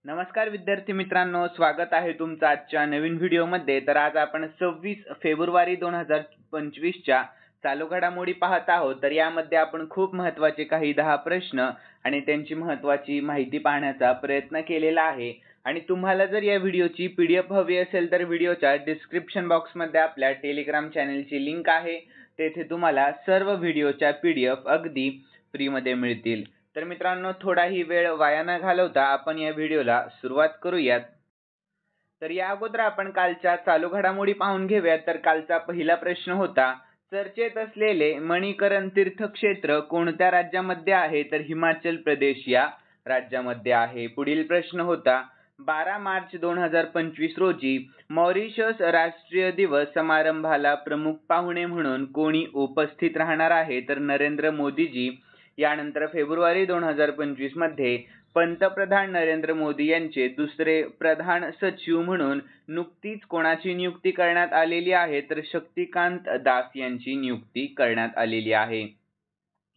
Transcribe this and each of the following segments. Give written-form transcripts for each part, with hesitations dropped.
नमस्कार विद्यार्थी मित्रांनो, स्वागत आहे तुमचं आजच्या नवीन व्हिडिओमध्ये। तर आज आपण 26 फेब्रुवारी 2025 च्या चालू घडामोडी पाहत आहोत। तर यामध्ये आपण खूप महत्त्वाचे काही 10 प्रश्न आणि त्यांची महत्त्वाची माहिती पाहण्याचा प्रयत्न केलेला आहे। आणि तुम्हाला जर या व्हिडिओची पीडीएफ हवी असेल तर व्हिडिओच्या डिस्क्रिप्शन बॉक्समध्ये आपल्या टेलिग्राम चॅनलची लिंक आहे, तेथे तुम्हाला सर्व व्हिडिओच्या पीडीएफ अगदी फ्रीमध्ये मिळतील। तर मित्रांनो, थोडाही वेळ वाया न घालवता आपण या व्हिडिओला सुरुवात करूयात। तर या अगोदर आपण कालच्या चालू घडामोडी पाहून घेऊयात। तर कालचा पहिला प्रश्न होता, चर्चेत असलेले मणिकरण तीर्थक्षेत्र कोणत्या राज्यामध्ये आहे? तर हिमाचल प्रदेश या राज्यामध्ये आहे। पुढील प्रश्न होता, 12 मार्च 2025 रोजी मॉरिशस राष्ट्रीय दिवस समारंभाला प्रमुख पाहुणे म्हणून कोणी उपस्थित राहणार आहे? तर नरेंद्र मोदीजी। यानंतर फेब्रुवारी 2025 मध्ये पंतप्रधान नरेंद्र मोदी यांचे दुसरे प्रधान सचिव म्हणून नुकतीच कोणाची नियुक्ती करण्यात आलेली आहे? तर शक्तिकांत दास यांची नियुक्ती करण्यात आलेली आहे।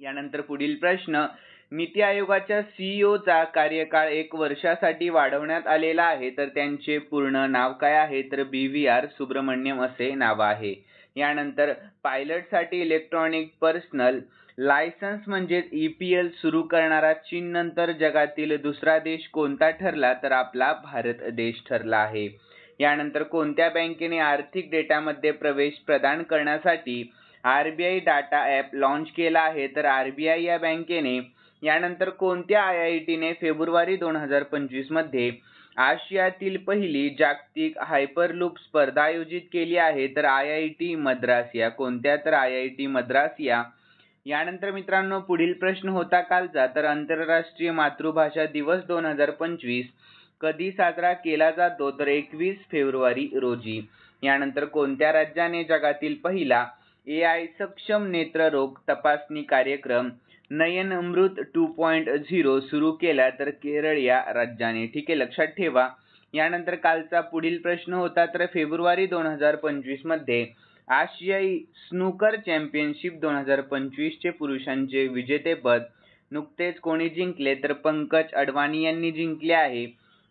यानंतर पुढील प्रश्न, नीती आयोगाच्या सीईओचा कार्यकाळ 1 वर्षासाठी वाढवण्यात आलेला आहे, तर त्यांचे पूर्ण नाव काय आहे? तर BVR सुब्रमण्यम असे नाव आहे। यानंतर पायलटसाठी इलेक्ट्रॉनिक पर्सनल लायसन्स म्हणजेच EPL सुरू करणारा चीन नंतर जगातील दुसरा देश कोणता ठरला? तर आपला भारत देश ठरला आहे। यानंतर कोणत्या बँकेने आर्थिक डेटामध्ये प्रवेश प्रदान करण्यासाठी RBI डाटा ॲप लॉन्च केला आहे? तर RBI या बँकेने। यानंतर कोणत्या IIT ने फेब्रुवारी 2025 मध्ये आशियातील पहिली जागतिक हायपरलूप स्पर्धा आयोजित केली आहे? तर IIT मद्रास या। कोणत्या? तर IIT मद्रास या। यानंतर मित्रांनो, पुढील प्रश्न होता कालचा, तर आंतरराष्ट्रीय मातृभाषा दिवस 2025 कधी साजरा केला जातो? तर 21 फेब्रुवारी रोजी। यानंतर कोणत्या राज्याने जगातील पहिला AI सक्षम नेत्ररोग तपासणी कार्यक्रम नयन अमृत 2.0 सुरू केला? तर केरळ या राज्याने। ठीक आहे, लक्षात ठेवा। यानंतर कालचा पुढील प्रश्न होता, तर फेब्रुवारी 2025 मध्ये आशियाई स्नूकर चॅम्पियनशिप 2025 चे पुरुषांचे विजेतेपद नुकतेच कोणी जिंकले? तर पंकज अडवाणी यांनी जिंकले आहे।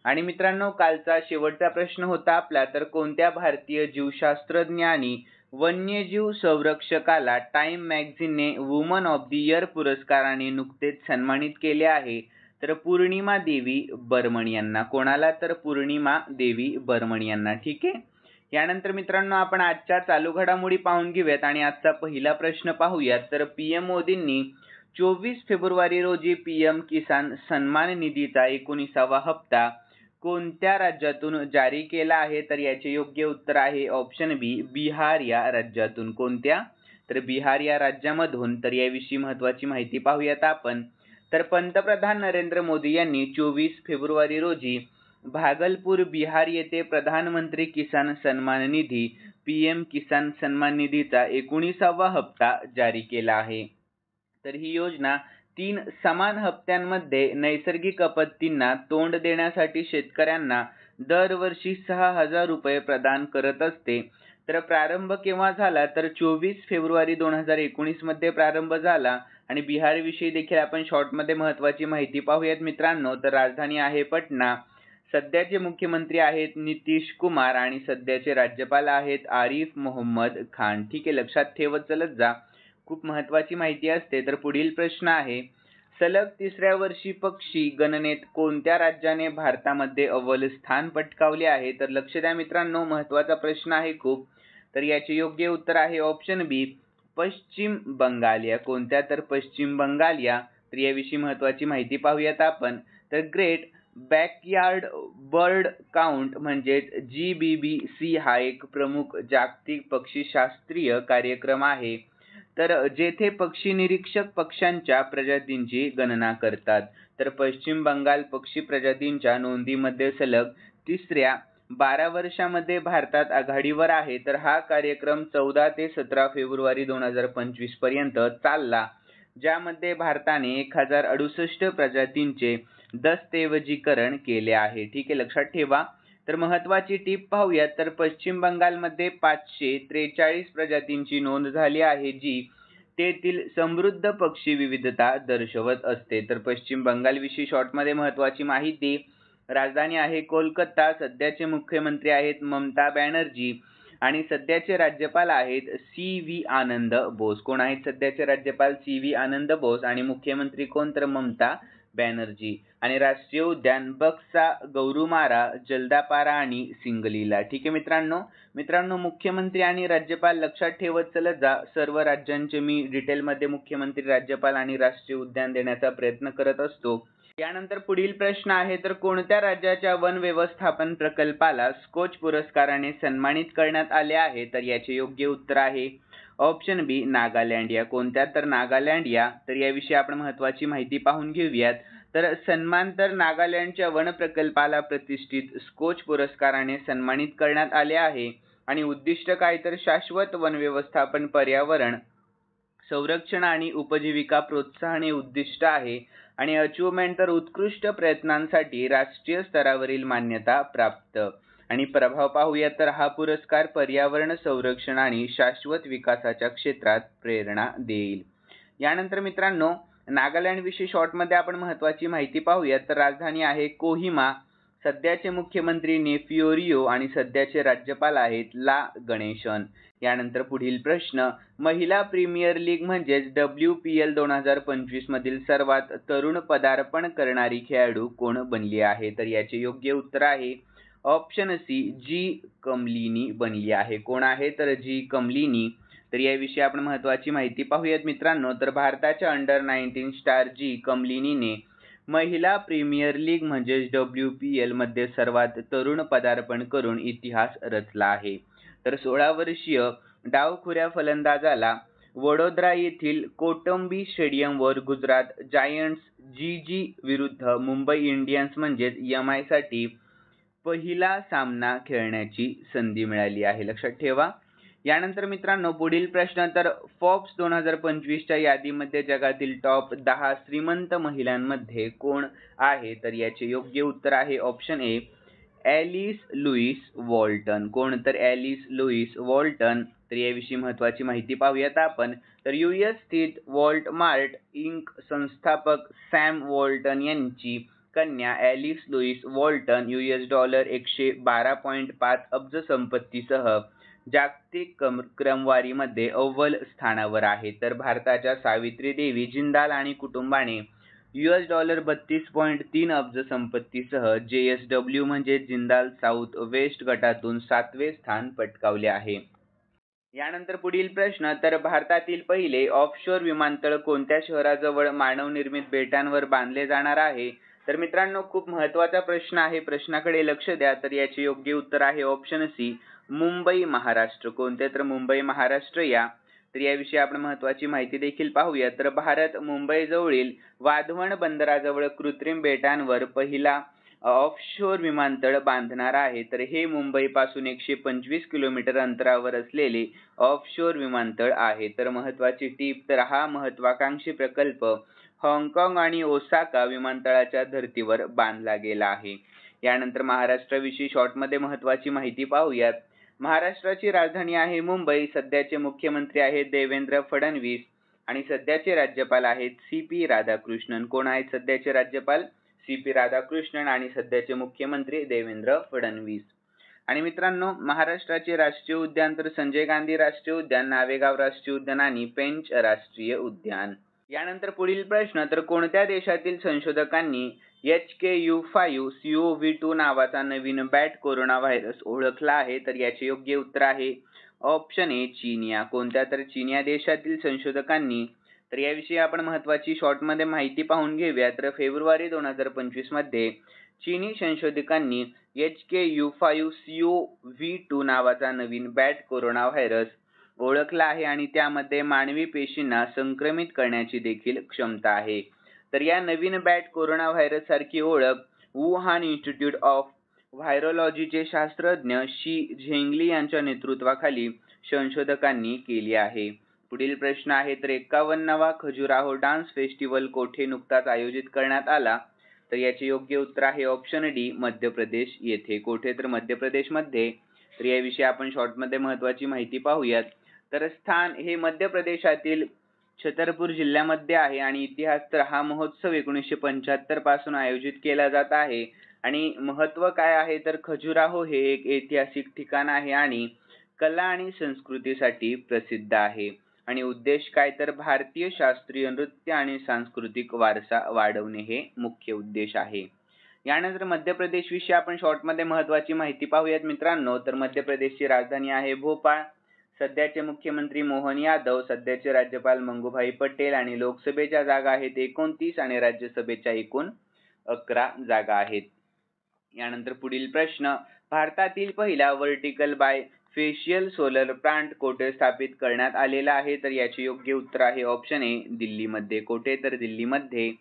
आणि मित्रांनो, कालचा शेवटचा प्रश्न होता आपला, तर कोणत्या भारतीय जीवशास्त्रज्ञ आणि वन्यजीव संरक्षकाला टाइम मॅगझिनने वुमन ऑफ द इयर पुरस्काराने नुकतेच सन्मानित केले आहे? तर पूर्णिमा देवी बर्मन यांना। कोणाला? तर पूर्णिमा देवी बर्मन यांना। ठीक आहे। यानंतर मित्रांनो, आपण आजच्या चालू घडामोडी पाहून घेऊयात आणि आजचा पहिला प्रश्न पाहूयात। तर PM मोदींनी 24 फेब्रुवारी रोजी PM किसान सन्मान निधीचा 19वा हप्ता कोणत्या राज्यातून जारी केला आहे? तर याचे योग्य उत्तर आहे ऑप्शन बी, बिहार या राज्यातून। कोणत्या? तर बिहार या राज्यामधून। तर याविषयी महत्त्वाची माहिती पाहूयात आपण। तर पंतप्रधान नरेंद्र मोदी यांनी 24 फेब्रुवारी रोजी भागलपूर बिहार येथे प्रधानमंत्री किसान सन्मान निधी PM किसान सन्मान निधीचा 19वा हप्ता जारी केला आहे। तर ही योजना 3 समान हप्त्यांमध्ये नैसर्गिक आपत्तींना तोंड देण्यासाठी शेतकऱ्यांना दरवर्षी 6,000 रुपये प्रदान करत असते। तर प्रारंभ केव्हा झाला? तर 24 फेब्रुवारी 2019 मध्ये प्रारंभ झाला। आणि बिहार विषयी देखील आपण शॉर्टमध्ये महत्त्वाची माहिती पाहूयात मित्रांनो। तर राजधानी आहे पटना, सध्याचे मुख्यमंत्री आहेत नितीश कुमार आणि सध्याचे राज्यपाल आहेत आरिफ मोहम्मद खान। ठीक आहे, लक्षात ठेवत चलत जा, खूप महत्त्वाची माहिती असते। तर पुढील प्रश्न आहे, सलग तिसऱ्या वर्षी पक्षी गणनेत कोणत्या राज्याने भारतामध्ये अव्वल स्थान पटकावले आहे? तर लक्ष द्या मित्रांनो, महत्त्वाचा प्रश्न आहे खूप। तर याचे योग्य उत्तर आहे ऑप्शन बी, पश्चिम बंगाल या। कोणत्या? तर पश्चिम बंगाल या। तर याविषयी महत्त्वाची माहिती पाहूयात आपण। तर ग्रेट बॅकयार्ड बर्ड काउंट म्हणजेच GBBC हा एक प्रमुख जागतिक पक्षीशास्त्रीय कार्यक्रम आहे, तर जेथे पक्षी निरीक्षक पक्ष्यांच्या प्रजातींची गणना करतात। तर पश्चिम बंगाल पक्षी प्रजातींच्या नोंदीमध्ये सलग तिसऱ्या 12 वर्षामध्ये भारतात आघाडीवर आहे। तर हा कार्यक्रम 14 ते 17 फेब्रुवारी 2025 पर्यंत चालला, ज्यामध्ये भारताने 1068 प्रजातींचे दस्तऐवजीकरण केले आहे। ठीक आहे, लक्षात ठेवा। तर महत्त्वाची टीप पाहूयात। तर पश्चिम बंगालमध्ये 543 प्रजातींची नोंद झाली आहे, जी तेथील समृद्ध पक्षी विविधता दर्शवत असते। तर पश्चिम बंगाल विषयी शॉर्टमध्ये महत्त्वाची माहिती। राजधानी आहे कोलकाता, सध्याचे मुख्यमंत्री आहेत ममता बॅनर्जी आणि सध्याचे राज्यपाल आहेत सी.व्ही. आनंद बोस. कोण आहेत सध्याचे राज्यपाल? सी.व्ही. आनंद बोस आणि मुख्यमंत्री कोण? तर ममता बॅनर्जी. आणि राष्ट्रीय उद्यान बक्सा, गौरुमारा, जलदापारा आणि सिंगलीला. ठीक आहे मित्रांनो, मुख्यमंत्री आणि राज्यपाल लक्षात ठेवत चलत जा. सर्व राज्यांचे मी डिटेलमध्ये मुख्यमंत्री, राज्यपाल आणि राष्ट्रीय उद्यान देण्याचा प्रयत्न करत असतो. यानंतर पुढील प्रश्न आहे, तर कोणत्या राज्याच्या वन व्यवस्थापन प्रकल्पाला स्कोच पुरस्काराने सन्मानित करण्यात आले आहे? तर याचे योग्य उत्तर आहे ऑप्शन बी, नागालँड. या कोणत्या? तर नागालँड या. तर याविषयी आपण महत्त्वाची माहिती पाहून घेऊयात. तर सन्मान तर नागालँडच्या वन प्रकल्पाला प्रतिष्ठित स्कोच पुरस्काराने सन्मानित करण्यात आले आहे. आणि उद्दिष्ट काय? तर शाश्वत वन व्यवस्थापन, पर्यावरण संरक्षण आणि उपजीविका प्रोत्साहन हे उद्दिष्ट आहे. आणि अचिव्हमेंट तर उत्कृष्ट प्रयत्नांसाठी राष्ट्रीय स्तरावरील मान्यता प्राप्त. आणि प्रभाव पाहूया, तर हा पुरस्कार पर्यावरण संरक्षण आणि शाश्वत विकासाच्या क्षेत्रात प्रेरणा देईल. यानंतर मित्रांनो, नागालँड विषयी शॉर्टमध्ये आपण महत्त्वाची माहिती पाहूया. तर राजधानी आहे कोहिमा, सध्याचे मुख्यमंत्री नेफ्यू रियो आणि सध्याचे राज्यपाल आहेत ला गणेशन. यानंतर पुढील प्रश्न, महिला प्रीमियर लीग म्हणजेच WPL 2025 मधील सर्वात तरुण पदार्पण करणारी खेळाडू कोण बनली आहे? तर याचे योग्य उत्तर आहे ऑप्शन सी, जी कमलिनी बनली आहे. कोण आहे? तर जी कमलिनी. तर याविषयी आपण महत्त्वाची माहिती पाहूयात मित्रांनो. तर भारताच्या अंडर-19 स्टार जी कमलिनीने महिला प्रीमियर लीग म्हणजेच WPL मध्ये सर्वात तरुण पदार्पण करून इतिहास रचला आहे. तर 16 वर्षीय डावखुऱ्या फलंदाजाला वडोदरा येथील कोटंबी स्टेडियमवर गुजरात जायंट्स GG विरुद्ध मुंबई इंडियन्स म्हणजेच MI साठी पहिला सामना खेळण्याची संधी मिळाली आहे. लक्षात ठेवा. यानंतर मित्रांनो, पुढील प्रश्न, तर फोर्ब्स 2025च्या यादीमध्ये जगातील टॉप 10 श्रीमंत महिलांमध्ये कोण आहे? तर याचे योग्य उत्तर आहे option A, Alice Lewis Walton. कोण? तर ॲलिस लुईस वॉल्टन. तर याविषयी महत्त्वाची माहिती पाहूयात आपण. तर US स्थित वॉल्टमार्ट इंक संस्थापक सॅम वॉल्टन यांची कन्या ॲलिस लुईस वॉल्टन $112.5 अब्ज संपत्तीसह जागतिक क्रमवारीमध्ये अव्वल स्थानावर आहे. तर भारताच्या सावित्री देवी जिंदाल आणि कुटुंबाने $32.3 अब्ज संपत्तीसह JSW म्हणजे जिंदाल साऊथ वेस्ट गटातून 7वे स्थान पटकावले आहे. यानंतर पुढील प्रश्न, तर भारतातील पहिले ऑफशोर विमानतळ कोणत्या शहराजवळ मानवनिर्मित बेटांवर बांधले जाणार आहे? तर मित्रांनो, खूप महत्त्वाचा प्रश्न आहे. प्रश्नाकडे लक्ष द्या. तर याचे योग्य उत्तर आहे ऑप्शन सी, मुंबई महाराष्ट्र. कोणते? तर मुंबई महाराष्ट्र या. तर याविषयी आपण महत्त्वाची माहिती देखील पाहूया. तर भारत मुंबईजवळील वाधवण बंदराजवळ कृत्रिम बेटांवर पहिला ऑफशोर विमानतळ बांधणार आहे. तर हे मुंबईपासून 125 किलोमीटर अंतरावर असलेले ऑफशोर विमानतळ आहे. तर महत्त्वाची टीप, तर हा महत्त्वाकांक्षी प्रकल्प हाँगकाँग आणि ओसाका विमानतळाच्या धर्तीवर बांधला गेला आहे. यानंतर महाराष्ट्राविषयी शॉर्टमध्ये महत्त्वाची माहिती पाहूयात. महाराष्ट्राची राजधानी आहे मुंबई, सध्याचे मुख्यमंत्री आहेत देवेंद्र फडणवीस आणि सध्याचे राज्यपाल आहेत CP राधाकृष्णन. कोण आहेत सध्याचे राज्यपाल? CP राधाकृष्णन आणि सध्याचे मुख्यमंत्री देवेंद्र फडणवीस. आणि मित्रांनो, महाराष्ट्राचे राष्ट्रीय उद्यान तर संजय गांधी राष्ट्रीय उद्यान, नावेगाव राष्ट्रीय उद्यान आणि पेंच राष्ट्रीय उद्यान. यानंतर पुढील प्रश्न, तर कोणत्या देशातील संशोधकांनी HKU5-CoV2 नावाचा नवीन बॅट कोरोना व्हायरस ओळखला आहे? तर याचे योग्य उत्तर आहे ऑप्शन ए, चीनिया. कोणत्या? तर चीनिया देशातील संशोधकांनी. तर याविषयी आपण महत्त्वाची शॉर्टमध्ये माहिती पाहून घेऊया. तर फेब्रुवारी 2025 मध्ये चीनी संशोधकांनी HKU5-CoV2 नावाचा नवीन बॅट कोरोना व्हायरस ओळखला आहे आणि त्यामध्ये मानवी पेशींना संक्रमित करण्याची देखील क्षमता आहे. तर या नवीन बॅट कोरोना व्हायरस सारखी ओळख वुहान इन्स्टिट्यूट ऑफ व्हायरोलॉजीचे शास्त्रज्ञ शी झेंगली यांच्या नेतृत्वाखाली संशोधकांनी केली आहे. पुढील प्रश्न आहे, तर 51वा खजुराहो डान्स फेस्टिवल कोठे नुकताच आयोजित करण्यात आला? तर याचे योग्य उत्तर आहे ऑप्शन डी, मध्य प्रदेश येथे. कोठे? तर मध्य प्रदेशमध्ये. तर याविषयी आपण शॉर्टमध्ये महत्त्वाची माहिती पाहूयात. तर स्थान हे मध्य प्रदेशातील छतरपूर जिल्ह्यामध्ये आहे आणि इतिहास, तर हा महोत्सव 1975 पासून आयोजित केला जात आहे आणि महत्त्व काय आहे तर खजुराहो हे एक ऐतिहासिक ठिकाण आहे आणि कला आणि संस्कृतीसाठी प्रसिद्ध आहे. आणि उद्देश काय तर भारतीय शास्त्रीय नृत्य आणि सांस्कृतिक वारसा वाढवणे हे मुख्य उद्देश आहे. यानंतर मध्य प्रदेश विषयी आपण शॉर्टमध्ये महत्त्वाची माहिती पाहूयात मित्रांनो. तर मध्य प्रदेशची राजधानी आहे भोपाळ. सध्याचे मुख्यमंत्री मोहन यादव, सध्याचे राज्यपाल मंगूभाई पटेल आणि लोकसभेच्या जागा आहेत 29 आणि राज्यसभेच्या एकूण 11 जागा आहेत. यानंतर पुढील प्रश्न, भारतातील पहिला vertical bifacial solar plant कोठे स्थापित करण्यात आलेला आहे तर याचे योग्य उत्तर आहे ऑप्शन ए दिल्लीमध्ये. कोठे तर दिल्लीमध्ये.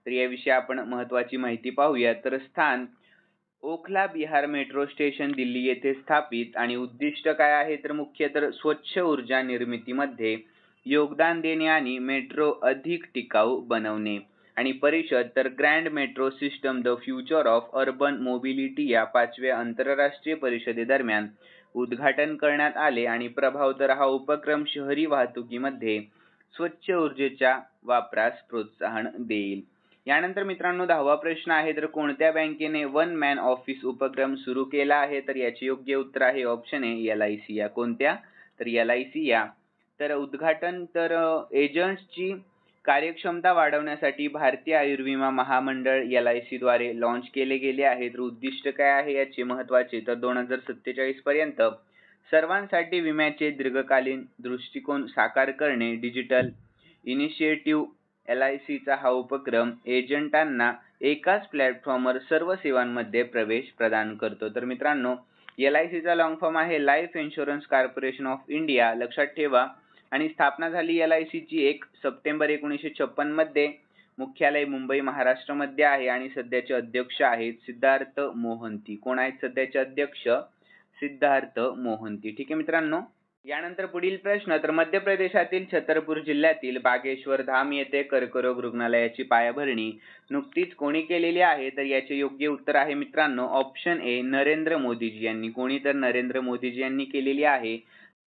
तर याविषयी आपण महत्त्वाची माहिती पाहूया. तर स्थान ओखला बिहार मेट्रो स्टेशन दिल्ली येथे स्थापित आणि उद्दिष्ट काय आहे तर मुख्य तर स्वच्छ ऊर्जा निर्मितीमध्ये योगदान देणे आणि मेट्रो अधिक टिकाऊ बनवणे. आणि परिषद तर grand metro system the future of urban mobility या 5व्या आंतरराष्ट्रीय परिषदेदरम्यान उद्घाटन करण्यात आले आणि प्रभाव तर हा उपक्रम शहरी वाहतुकीमध्ये स्वच्छ ऊर्जेच्या वापरास प्रोत्साहन देईल. यानंतर मित्रांनो 10वा प्रश्न आहे तर कोणत्या बँकेने वन मॅन ऑफिस उपक्रम सुरू केला आहे तर याचे योग्य उत्तर आहे ऑप्शन ए LIC या. कोणत्या तर LIC या. तर उद्घाटन तर एजंट्सची कार्यक्षमता वाढवण्यासाठी भारतीय आयुर्विमा महामंडळ LIC द्वारे लॉन्च केले गेले आहे. तर उद्दिष्ट काय आहे याचे महत्त्वाचे तर 2047 पर्यंत सर्वांसाठी विम्याचे दीर्घकालीन दृष्टिकोन साकार करणे. डिजिटल इनिशिएटिव्ह LICचा हा उपक्रम एजंटांना एकाच प्लॅटफॉर्मवर सर्व सेवांमध्ये प्रवेश प्रदान करतो. तर मित्रांनो LICचा लॉंग फॉर्म आहे life insurance corporation of India, लक्षात ठेवा. आणि स्थापना झाली LICची 1 सप्टेंबर 1956 मध्ये. मुख्यालय मुंबई महाराष्ट्रामध्ये आहे आणि सध्याचे अध्यक्ष आहेत सिद्धार्थ मोहंती. कोण आहेत सध्याचे अध्यक्ष? सिद्धार्थ मोहंती. ठीक आहे मित्रांनो. यानंतर पुढील प्रश्न, तर मध्य प्रदेशातील छतरपूर जिल्ह्यातील बागेश्वर धाम येथे कर्करोग रुग्णालयाची पायाभरणी नुकतीच कोणी केलेली आहे तर याचे योग्य उत्तर आहे मित्रांनो ऑप्शन ए नरेंद्र मोदीजी यांनी. कोणी तर नरेंद्र मोदीजी यांनी केलेली आहे.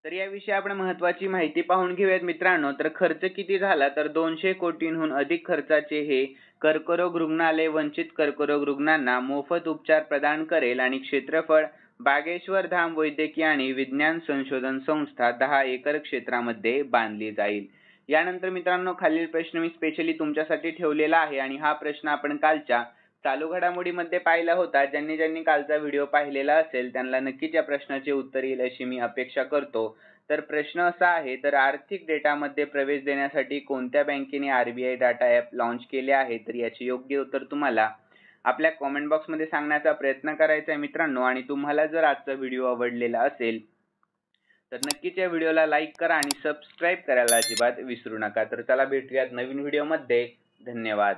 तर याविषयी आपण महत्त्वाची माहिती पाहून घेऊयात मित्रांनो. तर खर्च किती झाला तर 200 कोटींहून अधिक खर्चाचे हे कर्करोग रुग्णालय वंचित कर्करोग रुग्णांना मोफत उपचार प्रदान करेल आणि क्षेत्रफळ बागेश्वर धाम वैद्यकीय आणि विज्ञान संशोधन संस्था 10 एकर क्षेत्रामध्ये बांधली जाईल. यानंतर मित्रांनो खालील प्रश्न मी स्पेशली तुमच्यासाठी ठेवलेला आहे आणि हा प्रश्न आपण कालच्या चालू घडामोडीमध्ये पाहिला होता. ज्यांनी कालचा व्हिडिओ पाहिलेला असेल त्यांना नक्कीच या प्रश्नाचे उत्तर येईल अशी मी अपेक्षा करतो. तर प्रश्न असा आहे तर आर्थिक डेटामध्ये प्रवेश देण्यासाठी कोणत्या बँकेने RBI डाटा ॲप लॉन्च केले आहे तर याचे योग्य उत्तर तुम्हाला आपल्या कमेंट बॉक्समध्ये सांगण्याचा प्रयत्न करायचा आहे मित्रांनो. आणि तुम्हाला जर आजचा व्हिडिओ आवडलेला असेल तर नक्कीच या व्हिडिओला लाईक करा आणि सबस्क्राईब करायला अजिबात विसरू नका. तर चला भेटूयात नवीन व्हिडिओमध्ये. धन्यवाद.